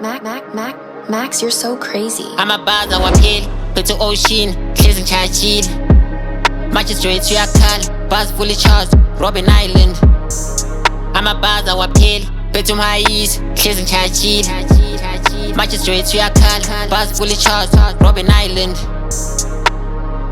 Max, you're so crazy. Amabaza wapheli phethe ocean hlezi ngichachile Magistrate uyakhala bus fully charged Robben Island Amabaza wapheli phethe umhayisi hlezi ngichachile Magistrate uyakhala bus fully charged Robben Island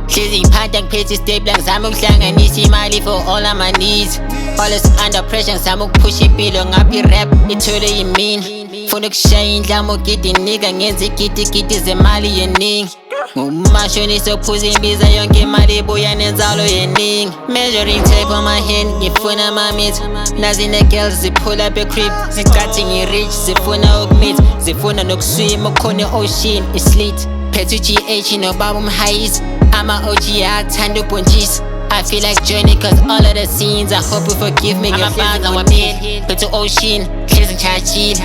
Hlezi ngiphatha ngiphethe stable ngizama ukuhlanganisa imali for all of my needs Always under pressure ngizama ukuphusha impilo ngapha i-rap ithole yimini Funa ukushaya indlamo gidi nigga ngenza igidi zemali yeningi Ngumashonisa ophuza imbiza yonke imali ibuya nenzalo yeningi Measuring tape on my hand ngifuna ama-meat Nazi ne-girls ziphula up e-crib zicathi ngi-rich zifuna ukumit zifuna nokuswim ukhona e-ocean islit Phethe u-GH nobaba umhayisi ama-OG ayakuthanda ubhontshisi I feel like Journey cause all of the scenes I hope you forgive me Amabaza wapheli phethe ocean hlezi ngichachile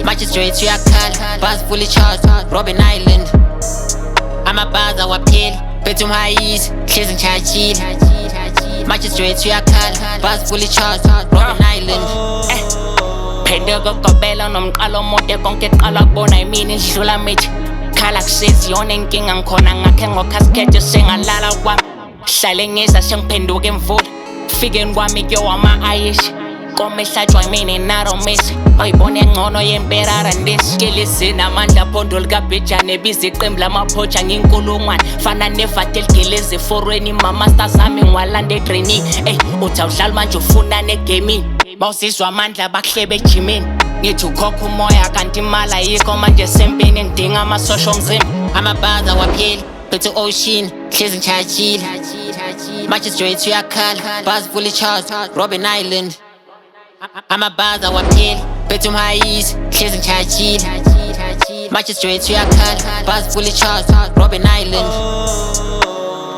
Magistrate uyakhala bus fully charged Robben Island Amabaza wapheli phethe umhayisi hlezi ngichachile Magistrate uyakhala bus fully charged Robben Island Phinde kokobela nomqalo omude konke qala kubona yimini idlula mithi Khala kusizi yona inkinga ngikhona ngakhe ngokhasikhethe sengalala kwami Hlale ngeza sengiphenduka emvula Fikeni kwami kuyowama-ayishi Kome hlatshwa yimini naromisi Oyibone ngcono yemperara ndisi Kelisi namandla phondo likabhejane Biza iqembu lamaphoja nginkulungwane Fana nevate ligelezi eforweni Mamasta zami ngwalanda etraining Uthi awudlali manje ufuna negaming Bawusizwa amandla bakuhlebe ejimini Ngithi ukhokha umoya kanti imali ayikho manje sempini ngidinga amasosha omzimba Amabaza wapheli phethe ocean hlezi ngichachile Magistrate uyakhala bus fully charged Robben Island Amabaza wapheli phethe umhayisi hlezi ngichachile Magistrate uyakhala bus fully charged Robben Island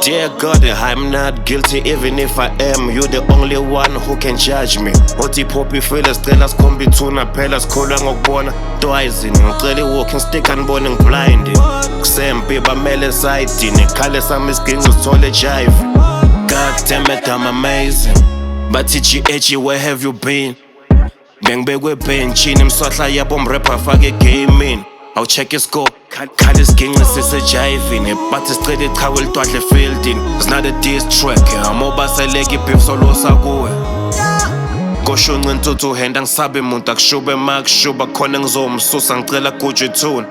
Dear God, I'm not guilty even if I am. You're the only one who can judge me. Oti poppy feelers, tell us kombi tuna pelas kola ngokubona. Doizin, ngicela walking stick and boning blind. Kusempi bamele side, nekhale sami skins uthole jive. God damn it, I'm amazing. But TGH, where have you been? Bengibekwe benchini mswahla yabo mrapper fake game in. I'll check your score. Khala isigingci sisejayivini Bathi sicela ichawe litwahle efieldini It's not a diss track Amobaseleka ibeef solosa kuwe Koshunca intuthu henda ngisabe muntu akushube makushuba khona ngizomsusa ngicela gujwe tune